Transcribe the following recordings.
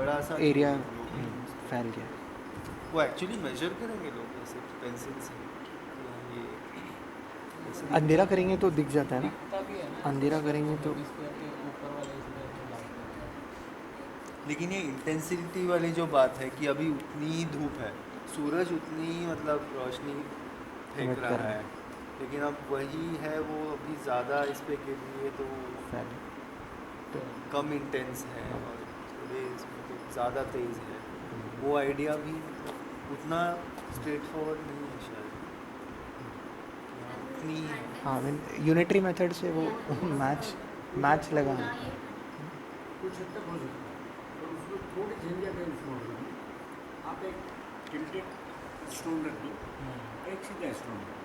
बड़ा सा एरिया लोग फैल गया। वो एक्चुअली मेजर करेंगे लोग ऐसे पेंसिल से, ये ऐसे अंधेरा करेंगे तो दिख जाता है ना, दिखता भी है ना, अंधेरा अगर करेंगे वो तो। हेमिस्फीयर के ऊपर वाले स्पेयर में लाइट है। लेकिन ये इंटेंसिटी वाली जो बात है कि अभी उतनी ही धूप है, सूरज उतनी ही मतलब रोशनी फेंक एमिट कर रहा रहा है, लेकिन अब वही है वो अभी ज़्यादा इस पे गिर रही है तो फैल। कम इंटेंस है और थोड़े इसमें तो ज़्यादा तेज़ है। वो आइडिया भी मतलब उतना स्ट्रेट फॉरवर्ड नहीं है शायद, उतनी हाँ, यूनिटरी मेथड से वो मैच लगा। कुछ हद तक हो सकता है, और उसमें थोड़ी झंझट है उस मॉडल में। आप एक टिल्टेड स्टोन रख दो, एक सीधा स्टोन रख दो।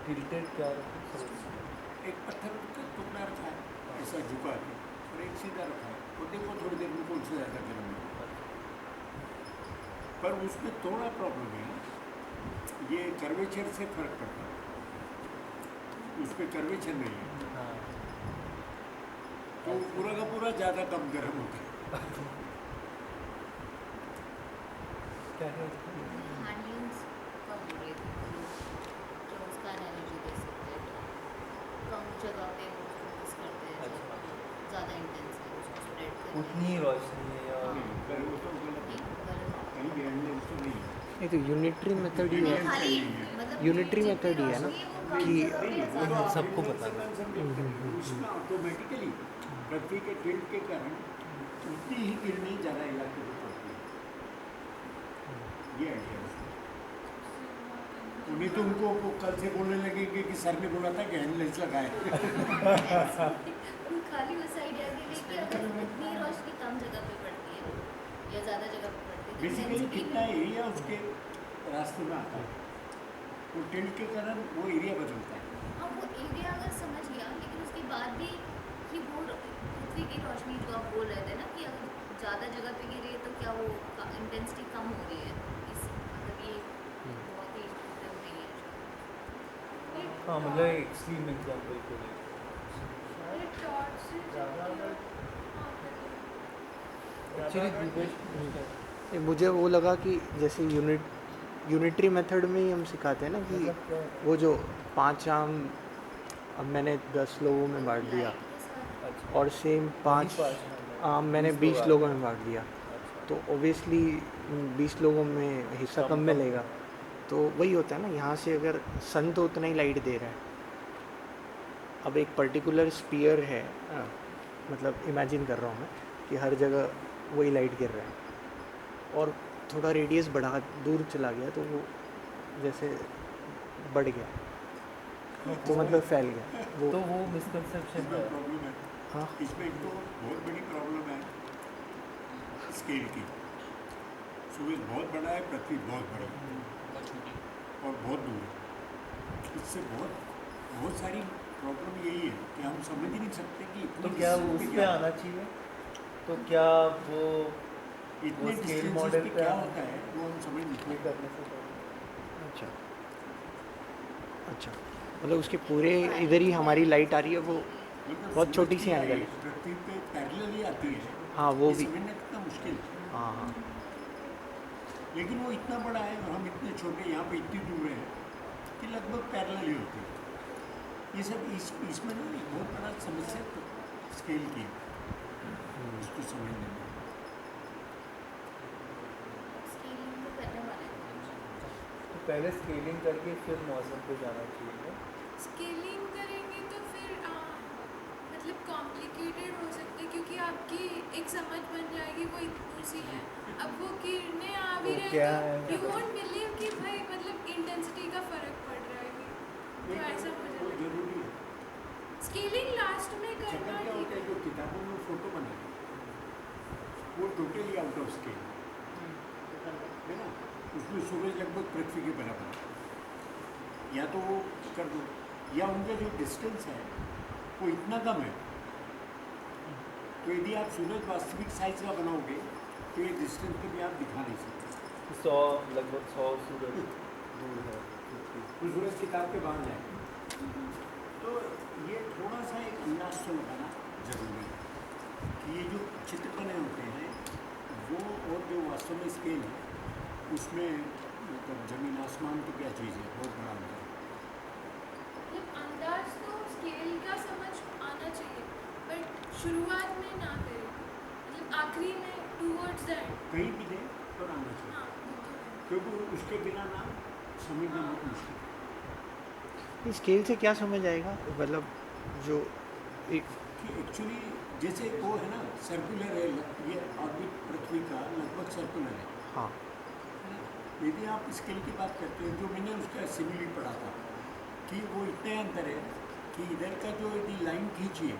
टिल्टेड क्या एक पत्थर का टुकड़ा रखा है ऐसा झुका के, और एक सीधा रखा है, और देखो थोड़ी देर में कौन सा ज़्यादा गर्म है। पर उसमें थोड़ा प्रॉब्लम है, ये कर्वेचर से फर्क पड़ता है, उस पर कर्वेचर नहीं है, हाँ, तो पूरा का पूरा ज़्यादा कम गर्म होता है। क्या है हैंडलूम्स का बोल रहे थे कि उसका एनर्जी दे सकते हैं, कम जगह पे वो फोकस करते हैं, अच्छा। ज़्यादा इंटेंस है उसको स्प्रेड करते उतनी ही रोशनी है या नहीं, पर वो तो गलत है, कहीं भी हैंडल्स तो नहीं है। नहीं तो यूनिटरी मेथड ही है, खाली मतलब यूनिटरी मेथड ही है ना कि सबको पता उसमें ऑटोमेटिकली पृथ्वी के टिल्ट के कारण उतनी ही किरणें ज़्यादा इलाके में पड़ती है, ये आइडिया है। उन्हें तो उनको वो कल से बोलने लगेंगे कि सर ने बोला था कि हैंडलेस लगाए। खाली उस आइडिया के लिए कि अगर उतनी रोशनी कम जगह पे पड़ती है या ज़्यादा जगह पे पड़ती है तो बेसिकली density कितना में- एरिया उसके रास्ते में आता है, तो टिल्ट के कारण वो एरिया बदलता है। हाँ वो एरिया अगर समझ गया, लेकिन उसके बाद भी कि वो पृथ्वी की रोशनी जो आप बोल रहे थे ना कि अगर ज़्यादा जगह पे गिरे तो क्या वो इंटेंसिटी कम हो रही है, इस मतलब ये बहुत ही इफेक्टिव नहीं है शायद। हाँ, मतलब एक्सट्रीम एग्जाम्पल को ले एक्चुअली मुझे वो लगा कि जैसे यूनिटरी मेथड में ही हम सिखाते हैं ना कि वो जो 5 आम अब मैंने 10 लोगों में बांट दिया, लाइट के साथ और सेम 5 आम मैंने 20 लोगों में बांट दिया, तो ओबियसली 20 लोगों में हिस्सा कम मिलेगा। तो वही होता है ना, यहाँ से अगर सन तो उतना ही लाइट दे रहा है, अब एक पर्टिकुलर स्पीयर है, मतलब इमेजिन कर रहा हूँ मैं कि हर जगह वही लाइट गिर रहा है, और थोड़ा रेडियस बढ़ा दूर चला गया तो वो जैसे बढ़ गया, तो मतलब फैल गया वो। तो वो मिसकंसेप्शन इसमें है। प्रॉब्लम है, हाँ, इसमें एक तो बहुत बड़ी प्रॉब्लम है स्केल की। सूरज बहुत बड़ा है, पृथ्वी बहुत बड़ी है और बहुत दूर है। इससे बहुत सारी प्रॉब्लम यही है कि हम समझ ही नहीं सकते कि तो इतनी क्या distance उस पे पे क्या आना चाहिए? तो क्या वो इतने scale डिस्टेंसेस model पे पे क्या आना होता है वो हम समझ नहीं ये पाते। करने से पहले? अच्छा अच्छा, मतलब उसके पूरे इधर ही हमारी लाइट आ रही है, वो मतलब बहुत सूरज छोटी की सी एंगल लाइट पृथ्वी पे पैरेलल ही आती है, हाँ वो ये भी, समझना कितना मुश्किल है। हाँ हाँ लेकिन वो इतना बड़ा है और हम इतने छोटे यहाँ पे इतनी दूर हैं कि लगभग पैरेलल ही होती है। ये सब इसमें ना एक बहुत बड़ा समस्या स्केल की है, इसको समझने में। स्केलिंग तो करने वाले थे। तो पहले स्केलिंग करके फिर मौसम पे जाना चाहिए। स्केलिंग करेंगे तो फिर मतलब कॉम्प्लिकेटेड हो सकता है, क्योंकि आपकी एक समझ बन जाएगी वो इतनी सी है। अब वो किरणें आ भी वो रहे क्या तो है? यू वोंट बिलीव कि भाई मतलब इंटेंसिटी का फ़र्क पड़ रहा है कि तो ऐसा मुझे वो लगता जरूरी है। है। स्केलिंग लास्ट में चक्कर करना क्या ठीक होता है, है। जो किताबों में फोटो बनाते वो टोटली आउट ऑफ स्केल है ना, उसमें सूरज लगभग पृथ्वी के बराबर है। या तो वो कर दो, या उनका जो डिस्टेंस है वो इतना कम है, तो यदि आप सूरज वास्तविक साइज का बनाओगे तो ये डिस्टेंस कभी आप दिखा नहीं सकते। लगभग 100 सूरज दूर है पृथ्वी। तो सूरज किताब के बाहर जाए, तो ये थोड़ा सा एक अंदाज से लगाना जरूरी है कि ये जो चित्र बने होते हैं वो और जो वास्तव में स्केल है उसमें मतलब जमीन आसमान की क्या चीज़ है, बहुत बड़ा अंतर है। मतलब अंदाज तो स्केल का समझ आना चाहिए, बट शुरुआत में ना करें, मतलब आखिरी में टूवर्ड्स द एंड। कहीं भी दे पर आना चाहिए, हाँ वो तो है। क्योंकि उसके बिना ना समझना बहुत मुश्किल है। इस स्केल से क्या समझ आएगा, मतलब जो एक कि एक्चुअली जैसे वो है ना सर्कुलर है, ये ऑर्बिट पृथ्वी का लगभग सर्कुलर है। हाँ यदि आप स्केल की बात करते हैं, जो मैंने उसका सिमिली पढ़ा था कि वो इतने अंतर है कि इधर का जो यदि लाइन खींचिए,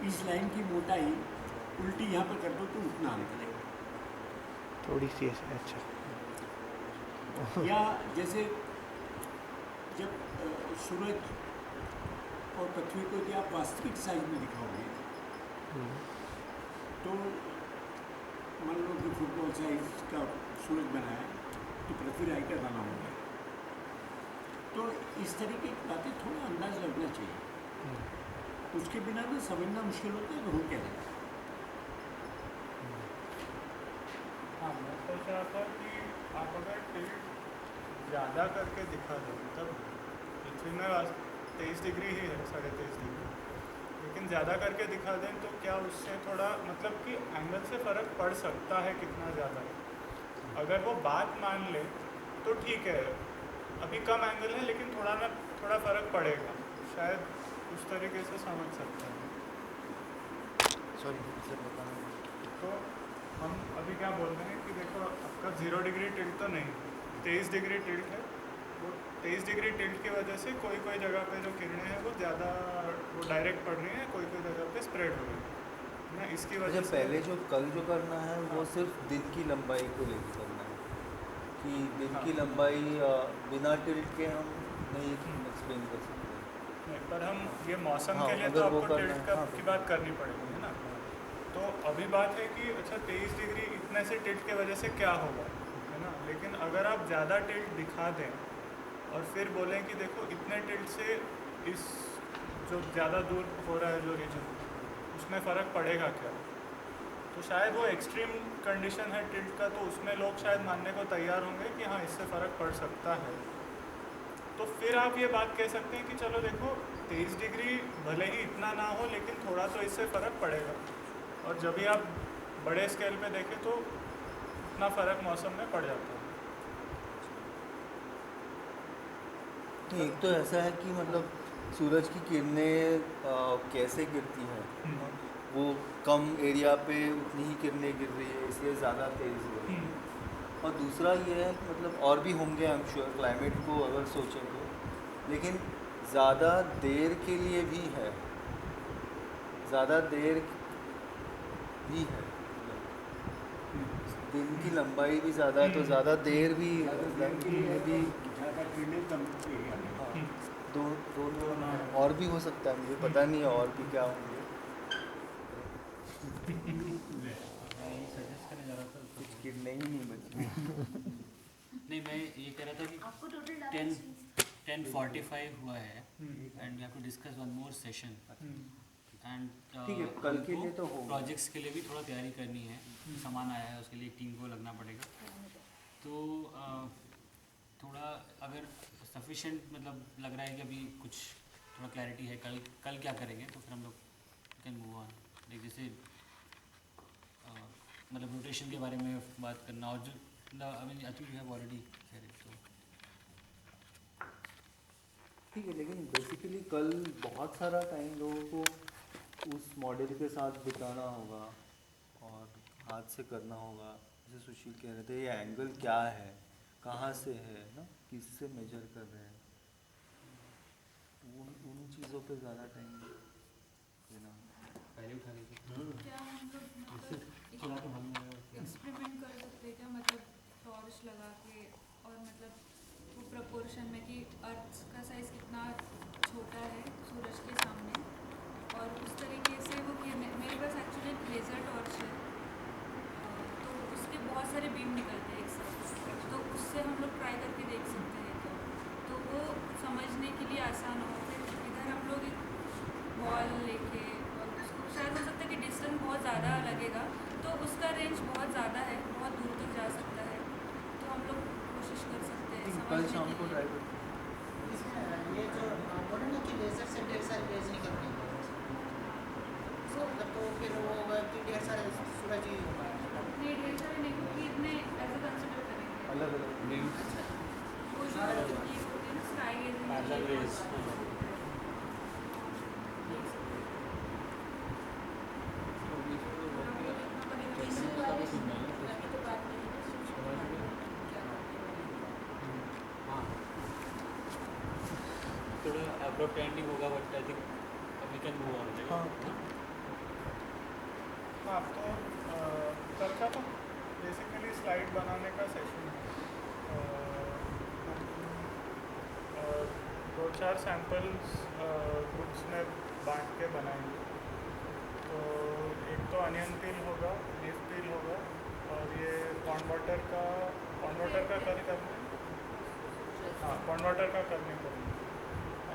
इस लाइन की मोटाई उल्टी यहाँ पर कर दो तो उतना अंतर है। थोड़ी सी ऐसे, अच्छा या जैसे जब सूरज और पृथ्वी को यदि आप वास्तविक साइज में दिखाओगे हम्म, तो मान लो कि फुटबॉल साइज का सूरज बनाया तो पृथ्वीराज का बना होगा। तो इस तरीके की बातें थोड़ा अंदाज लगना चाहिए, उसके बिना भी समझना मुश्किल होता है कि हो क्या रहा है। हाँ, मैं सोच रहा था कि आप अगर टिल्ट ज़्यादा करके दिखा दो, मतलब पृथ्वी में 23 डिग्री ही है, 23.5 डिग्री, लेकिन ज़्यादा करके दिखा दें तो क्या उससे थोड़ा मतलब कि एंगल से फ़र्क पड़ सकता है कितना ज़्यादा है। अगर वो बात मान ले तो ठीक है, अभी कम एंगल है लेकिन थोड़ा फ़र्क पड़ेगा, शायद उस तरीके से समझ सकते हैं। सॉरी सर बताना। तो हम अभी क्या बोल रहे हैं कि देखो आपका 0 डिग्री टिल्ट तो नहीं, 23 डिग्री टिल्ट है। वो 23 डिग्री टिल्ट की वजह से कोई कोई जगह पे जो किरणें हैं वो ज़्यादा वो डायरेक्ट पड़ रही हैं, कोई कोई जगह पे स्प्रेड हो रही है ना, इसकी अच्छा, वजह से पहले जो कल जो करना है वो सिर्फ दिन की लंबाई को लेकर करना है कि दिन की लंबाई बिना टिल्ट के हम नहीं एक्सप्लेन कर सकते। नहीं, पर हम ये मौसम हाँ, के लिए अगर तो वो आपको करना टिल्ट है, हाँ, की बात करनी पड़ेगी, है ना। तो अभी बात है कि अच्छा 23 डिग्री इतने से टिल्ट की वजह से क्या होगा, है ना। लेकिन अगर आप ज़्यादा टिल्ट दिखा दें और फिर बोलें कि देखो इतने टिल्ट से इस जो ज़्यादा दूर हो रहा है जो रीजन, उसमें फ़र्क पड़ेगा क्या, तो शायद वो एक्सट्रीम कंडीशन है टिल्ट का, तो उसमें लोग शायद मानने को तैयार होंगे कि हाँ इससे फ़र्क पड़ सकता है। तो फिर आप ये बात कह सकते हैं कि चलो देखो 23 डिग्री भले ही इतना ना हो लेकिन थोड़ा तो इससे फ़र्क पड़ेगा, और जब भी आप बड़े स्केल पे देखें तो इतना फ़र्क मौसम में पड़ जाता है। तो एक तो ऐसा है कि मतलब सूरज की किरणें कैसे गिरती हैं, वो कम एरिया पे उतनी ही किरणें गिर रही है इसलिए ज़्यादा तेज़ हो रही है। और दूसरा ये है कि मतलब और भी होंगे आई एम श्योर, क्लाइमेट को अगर सोचें तो, लेकिन ज़्यादा देर के लिए भी है, ज़्यादा देर भी है, दिन की लंबाई भी ज़्यादा है तो ज़्यादा देर भी में भी ज़्यादा किरणें कम एरिया में। हाँ, दोनों और भी हो सकता है, मुझे पता नहीं है और भी क्या होंगे। सजेस्ट करने जा रहा था कुछ किरणें ही नहीं बची। नहीं, मैं ये कह रहा था कि आपको टोटल 10:45 हुआ है and we have to discuss one more session and ठीक है, कल के लिए तो होगा। प्रोजेक्ट्स के लिए भी थोड़ा तैयारी करनी है, सामान आया है उसके लिए टीम को लगना पड़ेगा, तो थोड़ा अगर सफिशेंट मतलब लग रहा है कि अभी कुछ थोड़ा क्लैरिटी है, कल क्या करेंगे तो फिर हम लोग कैन मूव ऑन। लाइक जैसे मतलब रोटेशन के बारे में बात करना, और जो I mean I think you have already said it, तो ठीक है, लेकिन बेसिकली कल बहुत सारा टाइम लोगों को उस मॉडल के साथ बिताना होगा और हाथ से करना होगा। जैसे सुशील कह रहे थे ये एंगल क्या है, कहाँ से है ना, किससे मेजर कर रहे हैं, उन चीज़ों पे ज़्यादा टाइम देना। पहले उठा लीजिए। क्या हम लोग एक्सपेरिमेंट कर सकते हैं क्या, मतलब टॉर्च लगा के, और मतलब वो प्रपोर्शन में कि अर्थ का साइज़ कितना छोटा है सूरज के सामने, और उस तरीके से वो किरणें, मेरे पास एक्चुअली लेज़र टॉर्च है, तो उसके बहुत सारे बीम निकलते हैं एक साथ, तो उससे हम लोग ट्राई करके देख सकते हैं तो वो समझने के लिए आसान हो। फिर इधर हम लोग एक बॉल लेके, और उसको शायद हो सकता है कि डिस्टेंस बहुत ज़्यादा लगेगा तो उसका रेंज बहुत ज़्यादा है, कल शाम को ट्राई करते हैं। इसमें ये जो बोले ना कि लेजर से ढेर सारी रेज निकलती है, इसका मतलब तो फिर वो होगा कि ढेर सारे सूरज ही होगा। नहीं ढेर सारे नहीं, क्योंकि इतने ऐसे कंसिडर करेंगे अलग अलग वो जो ये होते हैं ना स्काई पैरेलल रेज। हाँ थोड़ा एब्रप्ट एंडिंग होगा but I think we can move on. हाँ हाँ तो कल का तो बेसिकली स्लाइड बनाने का सेशन है। दो चार सैम्पल्स ग्रुप्स में बांट के बनाएंगे। तो एक तो अनियन पील होगा, लीफ पील होगा, और ये पॉन्ड वाटर का कल करना है। हाँ पॉन्ड वाटर का करने करेंगे।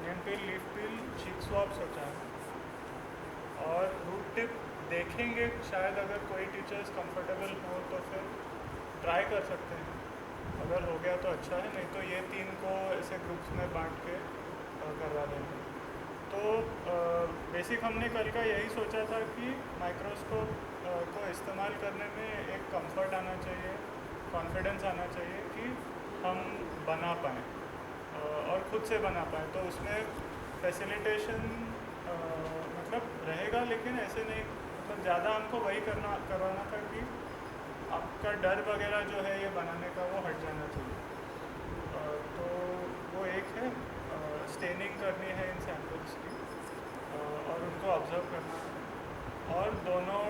अनियन पील, लीफ पील, चीक स्वैप सोचा है। और रूट टिप देखेंगे, शायद अगर कोई टीचर्स कंफर्टेबल हो तो फिर ट्राई कर सकते हैं, अगर हो गया तो अच्छा है, नहीं तो ये 3 को ऐसे ग्रुप्स में बांट के करवा देंगे। तो बेसिक हमने कल का यही सोचा था कि माइक्रोस्कोप को इस्तेमाल करने में एक कंफर्ट आना चाहिए, कॉन्फिडेंस आना चाहिए कि हम बना पाएँ और ख़ुद से बना पाएँ। तो उसमें फैसिलिटेशन मतलब रहेगा, लेकिन ऐसे नहीं, मतलब ज़्यादा हमको वही करवाना था कि आपका डर वगैरह जो है ये बनाने का वो हट जाना चाहिए। तो वो एक है, स्टेनिंग करनी है इन सैम्पल्स की और उनको ऑब्जर्व करना है, और दोनों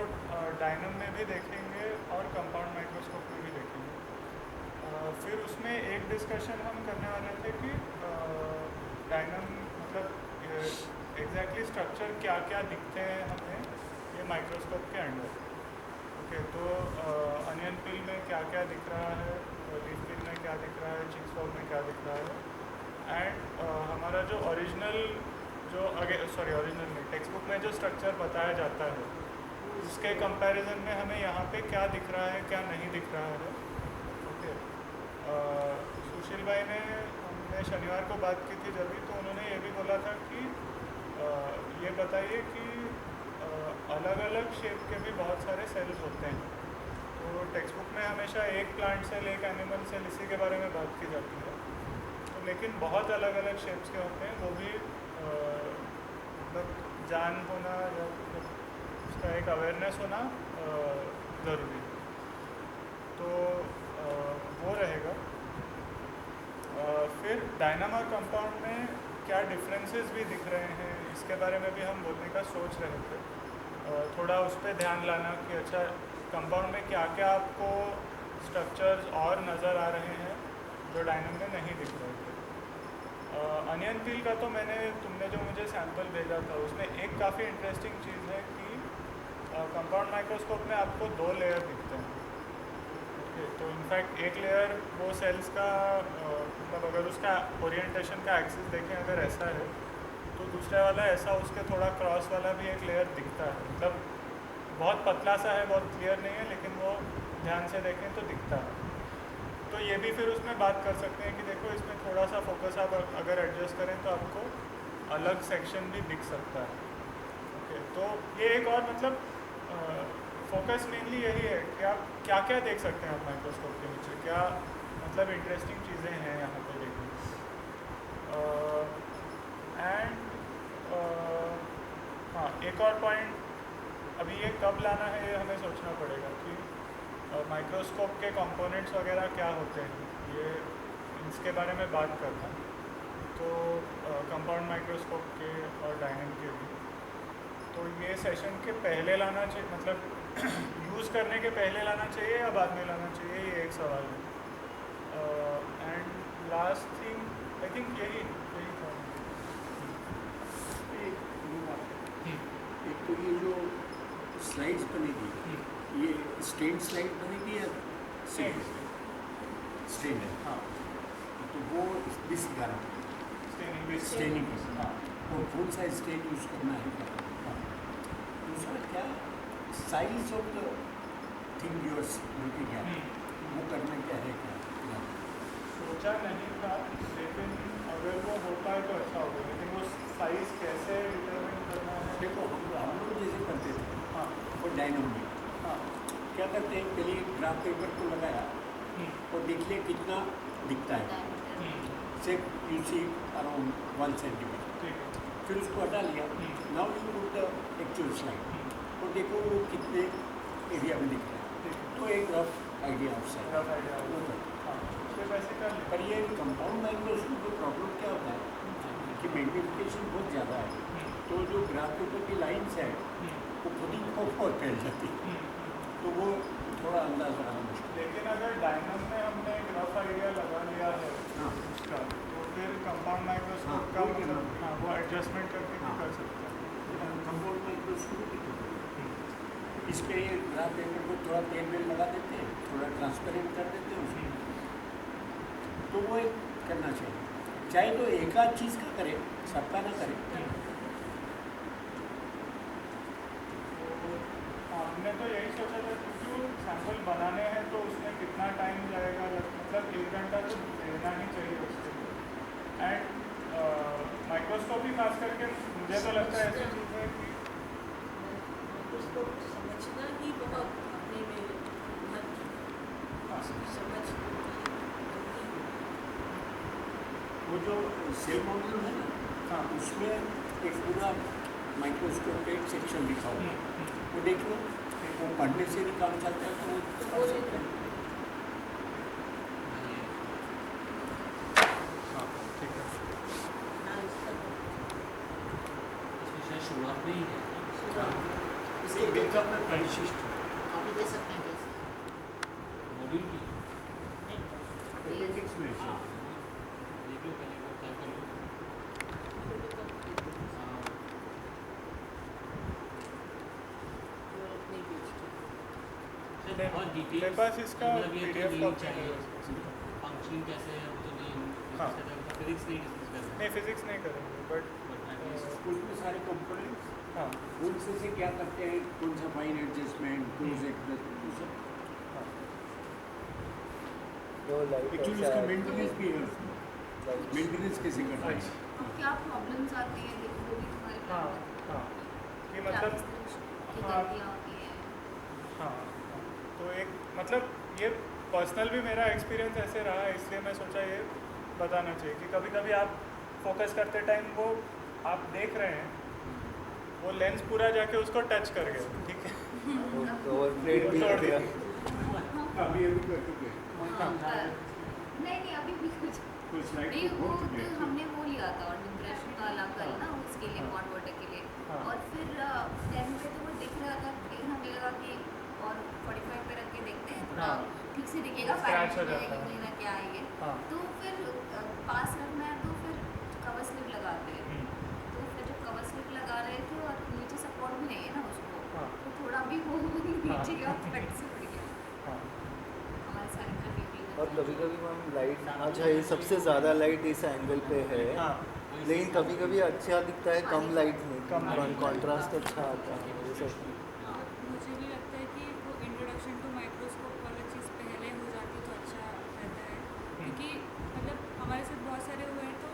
डायनम में भी देखेंगे और कंपाउंड माइक्रोस्कोप में भी देखेंगे। फिर उसमें एक डिस्कशन हम करने वाले थे कि डायनम मतलब एग्जैक्टली स्ट्रक्चर क्या क्या दिखते हैं हमें ये माइक्रोस्कोप के अंडर। ओके, तो अनियन पील में क्या क्या दिख रहा है, लीफ पील में क्या दिख रहा है, चीक स्वैप में क्या दिख रहा है, एंड हमारा जो ओरिजिनल नहीं, टेक्स्ट बुक में जो स्ट्रक्चर बताया जाता है उसके कंपैरिजन में हमें यहाँ पे क्या दिख रहा है, क्या नहीं दिख रहा है। ओके, सुशील भाई ने हमने शनिवार को बात की थी जब भी, तो उन्होंने ये भी बोला था कि ये बताइए कि अलग अलग शेप के भी बहुत सारे सेल्स होते हैं। तो टेक्स्ट बुक में हमेशा एक प्लांट सेल, एक एनिमल सेल, इसी के बारे में बात की जाती है, तो लेकिन बहुत अलग अलग शेप्स के होते हैं, वो भी मतलब जान होना या उसका एक अवेयरनेस होना ज़रूरी है। तो वो रहेगा। फिर डायनम और कंपाउंड में क्या डिफरेंसेस भी दिख रहे हैं, इसके बारे में भी हम बोलने का सोच रहे थे। थोड़ा उस पर ध्यान लाना कि अच्छा कंपाउंड में क्या क्या आपको स्ट्रक्चर्स और नज़र आ रहे हैं जो डायनम में नहीं दिख रहे थे। अनियन पील का तो तुमने जो मुझे सैंपल भेजा था उसमें एक काफ़ी इंटरेस्टिंग चीज़ है कि कंपाउंड माइक्रोस्कोप में आपको 2 लेयर दिखते हैं। ओके, तो इनफैक्ट एक लेयर वो सेल्स का मतलब अगर उसका ओरिएंटेशन का एक्सिस देखें अगर ऐसा है, तो दूसरा वाला ऐसा उसके थोड़ा क्रॉस वाला भी एक लेयर दिखता है। मतलब बहुत पतला सा है, बहुत क्लियर नहीं है, लेकिन वो ध्यान से देखें तो दिखता है। तो ये भी फिर उसमें बात कर सकते हैं कि देखो इसमें थोड़ा सा फोकस आप अगर एडजस्ट करें तो आपको अलग सेक्शन भी दिख सकता है। ओके, तो ये एक और मतलब फोकस मेनली यही है कि आप क्या क्या देख सकते हैं आप माइक्रोस्कोप के नीचे, क्या मतलब इंटरेस्टिंग चीज़ें हैं यहाँ पे देखने। एंड हाँ, एक और पॉइंट, अभी ये कब लाना है ये हमें सोचना पड़ेगा कि माइक्रोस्कोप के कंपोनेंट्स वगैरह क्या होते हैं, ये इसके बारे में बात करना। तो कंपाउंड माइक्रोस्कोप के और डायनम के भी, तो ये सेशन के पहले लाना चाहिए, मतलब यूज़ करने के पहले लाना चाहिए या बाद में लाना चाहिए, ये एक सवाल है। And last thing I think यही था। एक तो ये जो स्लाइड्स बनेगी, ये स्टेन स्लाइड बनेगी या स्टेन है? हाँ, तो वो इस स्टेनिंग हाँ, और कौन सा स्टेन यूज़ करना है क्या? हाँ, दूसरा क्या size of the thing you're looking at, वो करना क्या है क्या? सोचा नहीं था क्या करते हैं, पहले ग्राफ पेपर को लगाया और देख लिया कितना दिखता है, से यू सी अराउंड 1 सेंटीमीटर, फिर उसको हटा लिया। Now you put the actual slide और देखो वो कितने एरिया में दिख रहा है, तो एक रफ आइडिया ऑफ साइड। पर ये कंपाउंड माइक्रोस्कोप में प्रॉब्लम क्या होता है कि मैग्नीफिकेशन बहुत ज़्यादा है, तो जो ग्राफ पेपर की लाइन्स है वो खुद ही और फैल जाती है, तो वो थोड़ा अंदाज लगाना मुश्किल। लेकिन अगर डायनम में हमने एक रफ आइडिया लगा लिया है उसका, तो फिर कंपाउंड माइक्रोस्कोप का मतलब हाँ वो एडजस्टमेंट करके भी कर सकते हैं। कंपाउंड माइक्रोस्कोप इस पर ये ग्राफ पेपर को थोड़ा तेल वेल लगा देते हैं, थोड़ा ट्रांसपेरेंट कर देते हैं उसमें, तो वो एक करना चाहिए। चाहे तो एक आध चीज़ का करें, सबका ना करें। हमने तो यही सोचा था क्योंकि वो सैंपल बनाने हैं तो उसमें कितना टाइम जाएगा, मतलब 1 घंटा तो देना ही चाहिए उसके लिए। एंड माइक्रोस्कोपी खास करके मुझे तो लगता है ऐसी चीज़ है कि उसको समझना ही बहुत अपने में समझ। वो जो सेल मॉडल है ना, हाँ उसमें एक पूरा माइक्रोस्कोप का एक सेक्शन लिखा हुआ है, वो देख लो, वो पढ़ने से भी काम चलता है, तो वो पढ़ सकते हैं। हाँ ठीक है। इसमें शायद शुरुआत में ही है इसके बेकअप में परिशिष्ट कॉपी दे सकते हैं कैसे? मॉड्यूल की एनालिटिक्स में हाँ देख लो पहले वो क्या कर लो। बहुत डिटेल मेरे पास इसका PDF कॉपी चाहिए, है। फंक्शनिंग कैसे है वो तो नहीं हाँ। फिजिक्स नहीं डिस्कस कर नहीं फिजिक्स नहीं करेंगे बट उसमें सारे कंपोनेंट्स हाँ उनसे से क्या करते हैं, कौन सा फाइन एडजस्टमेंट, क्लोज एडजस्टमेंट, वो लाइट एक्चुअली उसका मेंटेनेंस भी है, उसमें मेंटेनेंस कैसे करना है। और क्या प्रॉब्लम्स आती हैं देखो वो भी तुम्हारे हाँ plan में हाँ कि क्या मतलब किस तरह की हाँ। गलतियाँ होती हैं। हाँ तो एक मतलब ये पर्सनल भी मेरा एक्सपीरियंस ऐसे रहा है, इसलिए मैं सोचा ये बताना चाहिए कि कभी कभी आप फोकस करते टाइम वो आप देख रहे हैं वो लेंस पूरा जाके उसको टच कर गया, ठीक है ओवरप्लेड भी तोड़ हो गया। अभी कर चुके हैं, हाँ, नहीं अभी भी कुछ कुछ स्लाइड नहीं, को वो खोल चुके तो हैं। हमने वो लिया था और डिप्रेशन का अलग कल ना उसके लिए कॉन्वर्टर के लिए, हाँ। और फिर 10 पे तो वो दिख रहा था, फिर हमें लगा कि और 45 पे रख के देखते हैं थोड़ा हाँ। ठीक से दिखेगा, Scratch हो फाइल जाता है। में ना क्या है ये, हाँ। तो फिर पास रखना है तो फिर कवर स्लिप लगाते हैं, तो फिर जब कवर स्लिप लगा रहे थे और नीचे सपोर्ट भी नहीं है ना उसको, हाँ। तो थोड़ा भी वो नीचे गया फट से उड़ गया हाँ हमारे सारे तरफ। और कभी कभी मैम लाइट अच्छा ये सबसे ज़्यादा लाइट इस एंगल पे है, हाँ लेकिन कभी कभी अच्छा दिखता है कम लाइट में, कम light। कॉन्ट्रास्ट अच्छा आता है ये सब। मुझे भी लगता है कि वो इंट्रोडक्शन टू माइक्रोस्कोप वाला चीज़ पहले हो जाती तो अच्छा रहता है, क्योंकि मतलब हमारे साथ बहुत सारे हुए हैं तो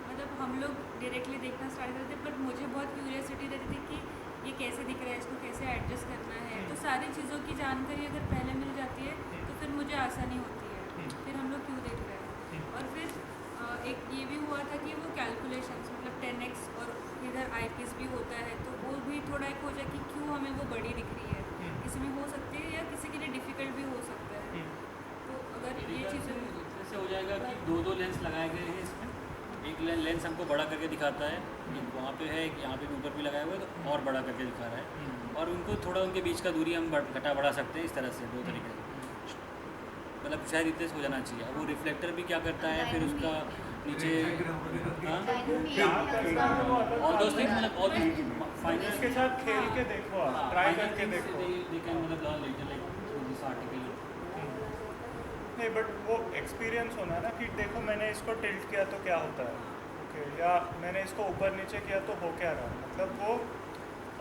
मतलब हम लोग डायरेक्टली देखना स्टार्ट करते, बट मुझे बहुत क्यूरियोसिटी रहती थी कि ये कैसे दिख रहा है, इसको कैसे एडजस्ट करना है, तो सारी चीज़ों की जानकारी अगर पहले मिल जाती है तो फिर मुझे आसानी होती है, फिर हम लोग क्यों देख रहे हैं। और फिर एक ये भी हुआ था कि वो कैलकुलेशंस मतलब 10x और इधर आई पीस भी होता है, तो वो भी थोड़ा एक हो जाए कि क्यों हमें वो बड़ी दिख रही है, किसी में हो सकती है या किसी के लिए डिफ़िकल्ट भी हो सकता है, तो अगर ये चीज़ें ऐसे हो जाएगा कि दो लेंस लगाए गए हैं इसमें, एक लेंस हमको बड़ा करके दिखाता है, एक वहाँ पे है, एक यहाँ पे भी ऊपर भी लगाया हुआ है तो और बड़ा करके दिखा रहा है, और उनको थोड़ा उनके बीच का दूरी हम घटा बढ़ा सकते हैं इस तरह से, दो तरीके से, मतलब शायद इतने से हो जाना चाहिए। अब वो रिफ्लेक्टर भी क्या करता है फिर उसका नीचे ऑल दोस थिंग्स मतलब ऑल फाइनल इसके साथ खेल के देखो, आप ट्राई करके देखो। नहीं बट वो एक्सपीरियंस होना ना कि देखो मैंने इसको टिल्ट किया तो क्या होता है, ओके, या मैंने इसको ऊपर नीचे किया तो हो क्या रहा, मतलब वो,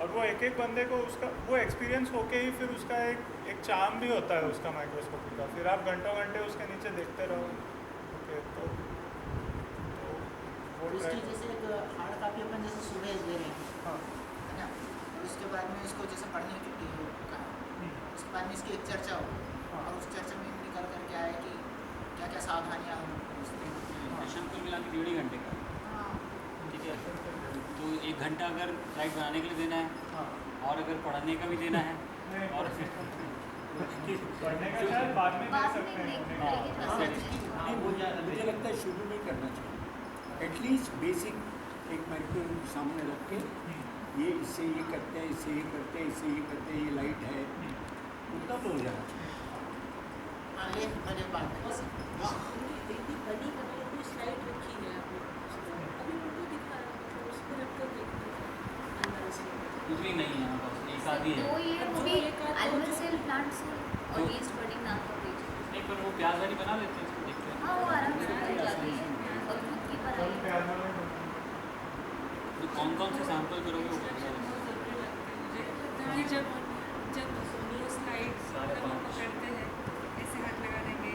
और वो एक एक बंदे को उसका वो एक्सपीरियंस होके ही फिर उसका एक चार्म भी होता है उसका माइक्रोस्कोपी का, फिर आप घंटों घंटे उसके नीचे देखते रहो, ओके, तो वो इसकी try- जैसे एक हार्ड कॉपी अपन जैसे सुबह दे रहे हैं, हाँ है ना, और उसके बाद में इसको जैसे पढ़ने की छुट्टी हो उसके बाद में इसकी एक चर्चा हो और उस चर्चा में निकल कर क्या है कि क्या क्या सावधानियाँ हम सेशन कुल मिला के 1.5 घंटे का, ठीक है। तो 1 घंटा अगर स्लाइड बनाने के लिए देना है और अगर पढ़ाने का भी देना है और फिर पढ़ने का शायद बाद में दे बाद सकते में हैं लेके हाँ, जा हाँ, सकते हैं। नहीं मुझे लगता है शुरू में करना चाहिए एटलीस्ट बेसिक एक माइक्रो सामने रख के ये इससे ये करते हैं, इससे ये करते हैं, इससे ये करते हैं, ये लाइट है, उतना तो हो जाना चाहिए। हाँ ले पहले बात में बनी बनाई कोई स्लाइड रखी है आपने, अभी उनको दिखा रहा है, उस पर रख कर देखते हैं अंदर से। दूसरी नहीं है यहाँ पर, एक आधी है। तो ये जो भी एक आध एनिमल जो- सेल प्लांट से और ईस्ट बडिंग नाम का पेज। नहीं पर वो प्याज वाली बना लेते हैं, इसको देखते हैं। हाँ वो आराम से बन जाती है और खुद की कल बनाई। प्याज वाले तो कौन कौन से सैंपल करोगे वो इंस्ट्रक्शन बहुत ज़रूरी लगते हैं मुझे, क्योंकि जब वो स्लाइड मतलब वो पकड़ते हैं ऐसे हाथ लगा देंगे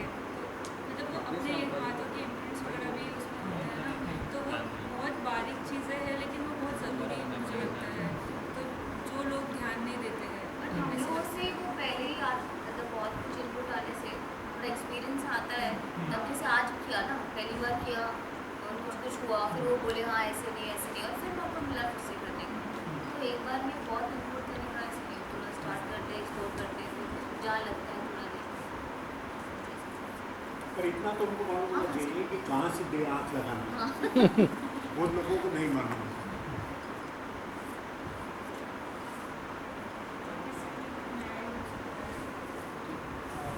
तो मतलब वो अपने हाथों के इम्प्रिंट्स वगैरह भी उसमें होते हैं ना, तो वो बहुत बारीक चीज़ें हैं लेकिन वो बहुत ज़रूरी मुझे लगता है, तो जो लोग ध्यान नहीं देते हैं और हम लोगों से वो पहले ही आज मतलब बहुत कुछ इनपुट आने से थोड़ा एक्सपीरियंस आता है। तब जैसे आज किया ना, पहली बार किया और कुछ हुआ, फिर वो बोले हाँ ऐसे नहीं और फिर मौका मिला फिर से करने का। तो एक बार में बहुत इनपुट देने का ऐसे नहीं, थोड़ा स्टार्ट करते एक्सप्लोर करते फिर जहाँ लगता है थोड़ा देखते। पर इतना तो उनको मालूम होना चाहिए कि कहाँ से दे आँख लगाना, हाँ बहुत लोगों को नहीं मालूम।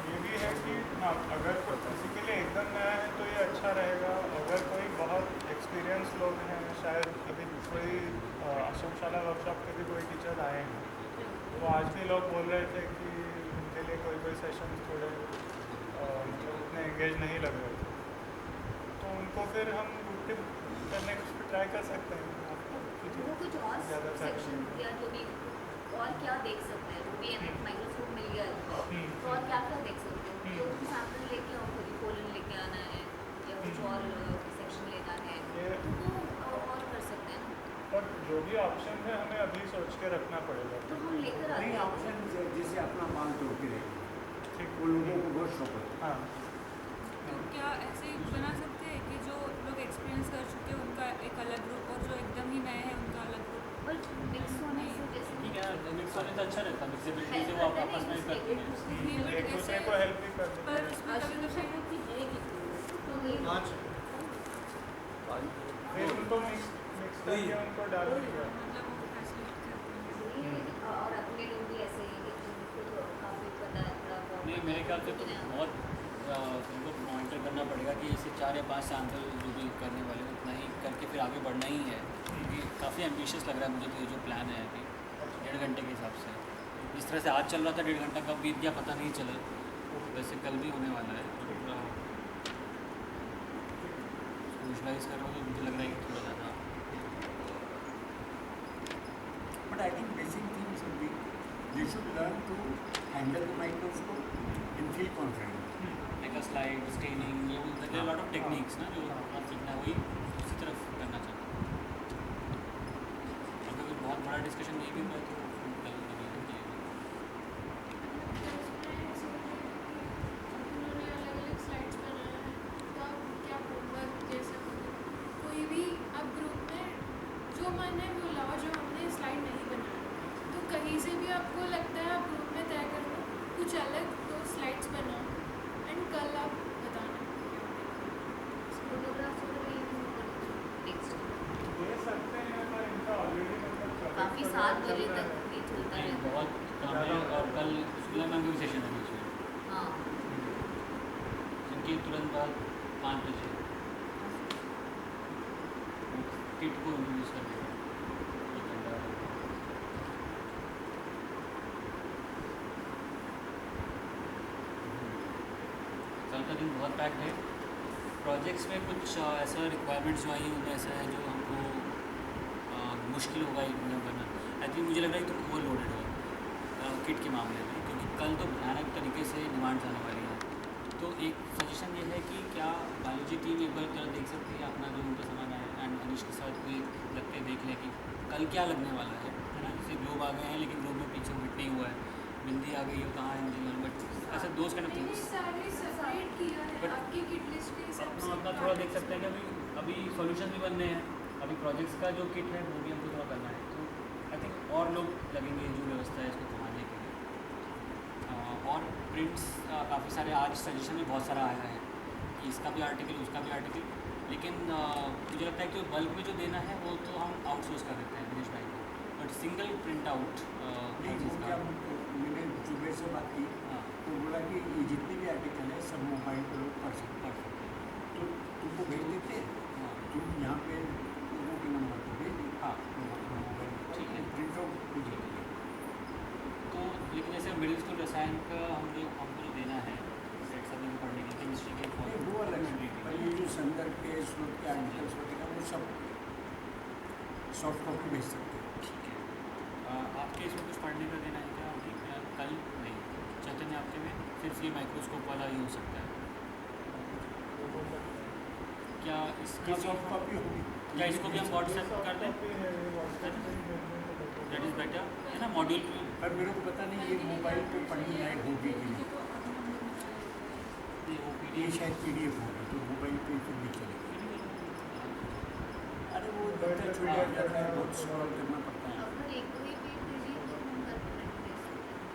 ये भी है कि हाँ अगर कोई किसी के लिए एकदम नया है तो ये अच्छा रहेगा। अगर कोई बहुत एक्सपीरियंस लोग हैं, शायद अभी कोई अशोकशाला वर्कशॉप के भी कोई टीचर आए हैं, तो आज भी लोग बोल रहे थे कि उनके लिए कोई सेशन थोड़े मतलब उतने एंगेज नहीं लग रहे थे, तो उनको फिर हम ग्रुप टिप करने का ट्राई कर सकते हैं। वो कुछ और ज़्यादा सेक्शन या जो भी और क्या देख सकते हैं, जो भी माइक्रोस्कोप मिल गया है तो और क्या क्या देख सकते हैं, तो सैंपल लेके आओ, कोई कोलन लेके आना है या कुछ और सेक्शन लेना है तो वो और कर सकते हैं ना। और जो भी ऑप्शन है हमें अभी सोच के रखना पड़ेगा। तो हम लेकर आते नहीं हैं। ऑप्शन जैसे अपना माल तोड़ के रहेगा, ठीक, वो लोगों को बहुत शौक है। हाँ तो क्या ऐसे बना सकते हैं कि जो लोग एक्सपीरियंस कर चुके हैं उनका एक अलग ग्रुप और जो एकदम ही नए हैं उनका अलग ग्रुप? पर मिक्स होने से जैसे ठीक है, मिक्स होने तो अच्छा रहता है, मिक्सेबिलिटी से वो आप आपस में करते हैं। एक दूसरे को हेल्प भी कर देते पर हैं। उसमें कभी कभी तो वही फिर उनको मिक्स करके उनको डाल दिया। मतलब वो फैसिलिटी करते हैं। वही है, और अपने लोग भी ऐसे ही एक दूसरे को काफ़ी पता है थोड़ा बहुत। नहीं मेरे ख्याल से तो बहुत उनको मॉनिटर करना पड़ेगा कि इसे 4 या 5 सैंपल जो भी करने वाले हैं उतना ही करके फिर आगे बढ़ना ही है, क्योंकि काफ़ी एम्बिशियस लग रहा है मुझे तो ये जो प्लान है अभी 1.5 घंटे के हिसाब से। जिस तरह से आज चल रहा था 1.5 घंटा कब बीत गया पता नहीं चला, वैसे कल भी होने वाला है, तो पूरा विजुलाइज कर रहा हूँ तो मुझे लग रहा है कि थोड़ा ज़्यादा। But I think basic things should be, they should learn to handle the microscope and feel confident. Like a slide staining, ये वो लॉट ऑफ टेक्निक्स ना जो आप सीखना है वही उसी तरफ करना चाहते हैं। अगर कोई बहुत बड़ा डिस्कशन नहीं भी हुआ तो कल कभी होती है। उन्होंने अलग अलग स्लाइड्स बनाए हैं, तो आप क्या होमवर्क जैसे कोई भी अब ग्रुप में जो मन है वो लाओ, जो हमने स्लाइड नहीं बनाया तो कहीं से भी आपको लगता है आप ग्रुप में तय कर लो कुछ अलग, तो स्लाइड्स बनाओ एंड कल आप बताना। फोटोग्राफ्स वगैरह भी टेक्स्ट दे सकते हैं पर इनका ऑलरेडी मतलब काफ़ी 7 बजे तक भी चलता नहीं है। बहुत काम है और कल सुबह में भी सेशन है बीच में, हाँ इनके तुरंत बाद 5 बजे किट को इंट्रोड्यूस कर देगा। कल का दिन बहुत पैक्ड है। प्रोजेक्ट्स में कुछ ऐसा रिक्वायरमेंट्स जो आई हैं उनमें ऐसा है जो हमको मुश्किल होगा इनमें बनना। आई थिंक मुझे लग रहा है कि तो ओवरलोडेड हो किट के मामले में, क्योंकि कल तो भयानक तरीके से डिमांड्स आने वाली है। तो एक सजेशन ये है कि क्या बायोलॉजी टीम एक बार कल देख सकती है अपना जो उनका सामान है एंड अनिश के साथ भी लग के देख लें कि कल क्या लगने वाला है ना। जैसे ग्लोब आ गए हैं लेकिन ग्लोब में पीछे फिट नहीं हुआ है, बिंदी आ गई हो कहाँ है इंजीनियर, बट ऐसे दोस्त काइंड ऑफ मैंने थिंग्स। सारे सेपरेट किया है But- आपकी किट लिस्ट के हिसाब हम से। अपना थोड़ा देख सकते हैं कि अभी सॉल्यूशन भी बनने हैं, अभी प्रोजेक्ट्स का जो किट है वो भी हमको थोड़ा करना है, तो आई थिंक और लोग लगेंगे जो व्यवस्था है इसको संभालने के लिए। और प्रिंट्स काफ़ी सारे आज सजेशन में बहुत सारा आया है कि इसका भी आर्टिकल उसका भी आर्टिकल, लेकिन मुझे लगता है कि बल्क में जो देना है वो तो हम आउटसोर्स कर देते हैं दिनेश भाई को, बट सिंगल प्रिंट आउट नहीं वो क्या मैंने जुबेर से बात की तो बोला कि ये जितने भी आर्टिकल है सब मोबाइल पर लोग पढ़ सकते हैं, तो तुमको भेज देते हैं, तुम यहाँ पे लोगों के नंबर पर भेज दो। हाँ मोबाइल ठीक है। प्रिंट आउट भेज देंगे। तो लेकिन जैसे मिडिल स्कूल रसायन का हमको जो देना है सेट सभी को पढ़ने के केमिस्ट्री के नहीं, वो अलग है, पर ये जो संदर्भ के स्रोत के आर्टिकल्स वगैरह वो सब सॉफ्ट कॉपी भेज सकते हैं। ठीक है। आपके इसमें कुछ पढ़ने का देना है क्या अभी? कल नहीं, चैतन्य आपके में सिर्फ ये माइक्रोस्कोप वाला ही हो सकता है क्या? इसकी सॉफ्ट कॉपी होगी क्या इसको भी हम व्हाट्सएप कर दें? दैट इज़ बेटर है ना, मॉड्यूल में। पर मेरे को पता नहीं ये मोबाइल पे पढ़ने लायक होगी कि नहीं, वो ये शायद PDF होगी तो मोबाइल पे फिर नहीं चलेगी। अरे वो बच्चा छोटा हो जाता है, बहुत सॉल्व करना पड़ता है। अगर एक कोई भी भेजिए तो हम घर पे print भेज सकते हैं।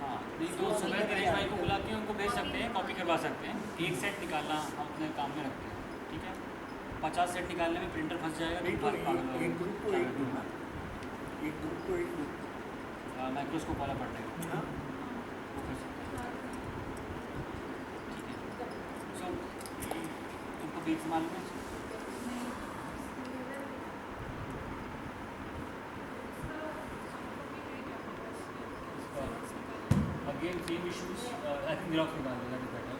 हाँ नहीं तो सुबह दिनेश भाई को बुला के उनको भेज सकते हैं, कॉपी करवा सकते हैं। एक सेट निकालना हम अपने काम में रखते हैं, ठीक है। 50 सेट निकालने में प्रिंटर फंस जाएगा नहीं तो तो पागल हो एक ग्रुप को एक दूंगा, एक ग्रुप को एक दूंगा। माइक्रोस्कोप वाला पढ़ लेगा, हाँ वो कर सकते हैं, ठीक है। सो तुमको बीच मालूम है? Again same issues I think xerox निकाल लो, दैट इज बेटर।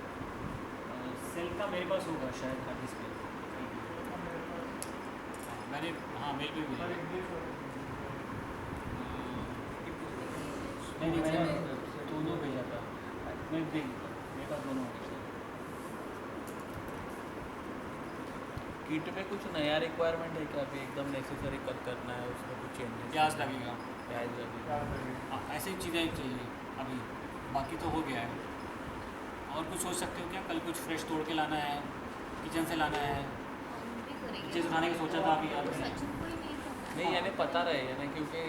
सेल का मेरे पास होगा शायद हार्ड डिस्क पे। मैंने हाँ मेल पे भेजा नहीं मैंने दोनों भेजा था, मैं देख मेरे पास दोनों होंगे। किट में कुछ नया रिक्वायरमेंट है क्या? अभी एकदम नेसेसरी करना है उसमें कुछ चेंजेस? प्याज लगेगा, प्याज लगेगा। हाँ ऐसी चीज़ें चाहिए अभी, बाकी तो हो गया है। और कुछ सोच सकते हो क्या? कल कुछ फ्रेश तोड़ के लाना है, किचन से लाना है, हम भी करेंगे। चीज़ उठाने का सोचा था अभी याद नहीं। सचिन को ही नहीं पता। नहीं यानी पता रहे है ना, क्योंकि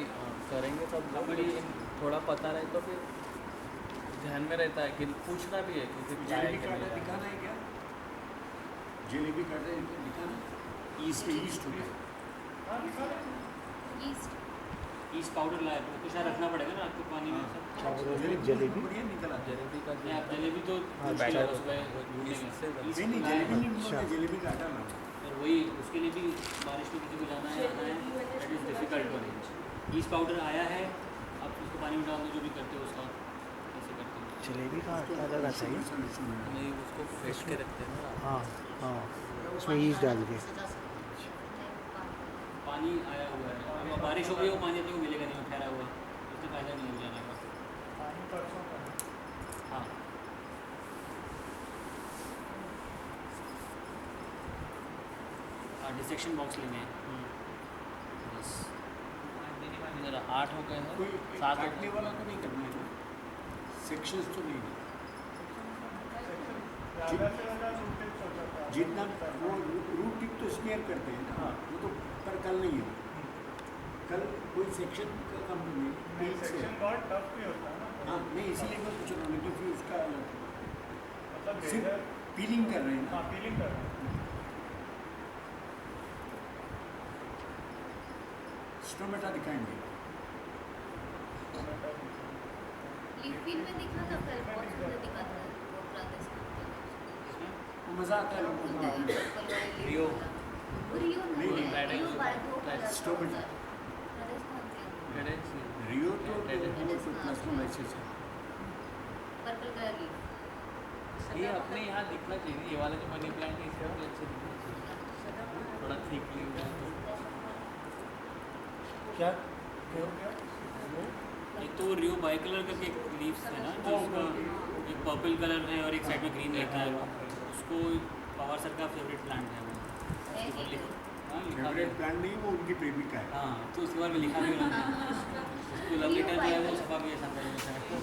करेंगे सब लोग, लेकिन थोड़ा पता रहे तो फिर ध्यान में रहता है कि पूछना भी है कि क्या है जलेबी कि काटा नहीं है। दिखाना है क्या? जलेबी काटा दिखाना, ईस्ट ईस्ट हो गया। ईस्ट ईस्ट पाउडर लाया तो कुछ यहाँ रखना पड़ेगा ना आपको पानी में सब। जलेबी बढ़िया निकला। जलेबी का नहीं आप जलेबी तो हाँ, मुश्किल है बैटर सुबह ढूंढने ईस्ट से में। नहीं नहीं जलेबी नहीं बोलते, जलेबी काटा ना। और वही उसके लिए भी बारिश में किसी को जाना है आना है, that is difficult to arrange. Yeast powder आया है, आप उसको पानी में डाल दो, जो भी करते हो उसका कैसे करते हो। जलेबी का आटा लगा चाहिए। सोल्यूशन है। नहीं उसको फेंट के रखते हैं ना। हाँ हाँ, उसमें ईस्ट डाल के। पानी आया हुआ है, अब बारिश हो गई वो पानी अपने को मिलेगा नहीं, वो ठहरा हुआ, उससे फायदा नहीं हो जाने का। हाँ डिसेक्शन बॉक्स लेने हैं बस। इधर 8 हो गए हैं, कोई 7 हो काटने गए। वाला तो नहीं करना है, सेक्शंस तो नहीं है। ज़्यादा से ज़्यादा रूटेज सोचा था। जितना वो रूट टिप तो स्मेयर करते हैं ना, वो तो पर कल नहीं है। कल कोई सेक्शन का काम नहीं है, नहीं पेज से। सेक्शन बहुत टफ भी होता है ना, हाँ नहीं इसीलिए मैं पूछ रहा हूँ, लेकिन फिर उसका मतलब सिर्फ लेजर पीलिंग कर रहे हैं ना। हाँ फीलिंग कर रहा है। स्टोमेटा दिखाएंगे। लिपिन में दिखा था कल, बहुत सुंदर दिखा था वो राजस्थान का। वो मज़ा आता है लोगों को। रियो। रियो नहीं, नहीं है, नहीं, रियो बाल्को वाला स्टोमेटा। राजस्थान से टेंडेंसी। रियो तो प्लास्मोलाइसिस है। पर्पल कलर की। ये अपने यहाँ दिखना चाहिए, ये वाला जो मनी प्लांट है इसका भी अच्छा दिखना चाहिए, थोड़ा थिक लीव है तो। क्या? एक तो रियो बाई कलर करके एक लीव्स है ना, जो उसका एक पर्पल कलर है और एक साइड में ग्रीन रहता है, उसको पवार सर का फेवरेट प्लांट है वो। उसके ऊपर लिख हाँ लिखा भी फेवरेट है। प्लांट नहीं, वो उनकी प्रेमिका है। हाँ तो उसके बाद में लिखा भी उन्होंने उसको लव लेटर जो है वो छपा भी है शायद।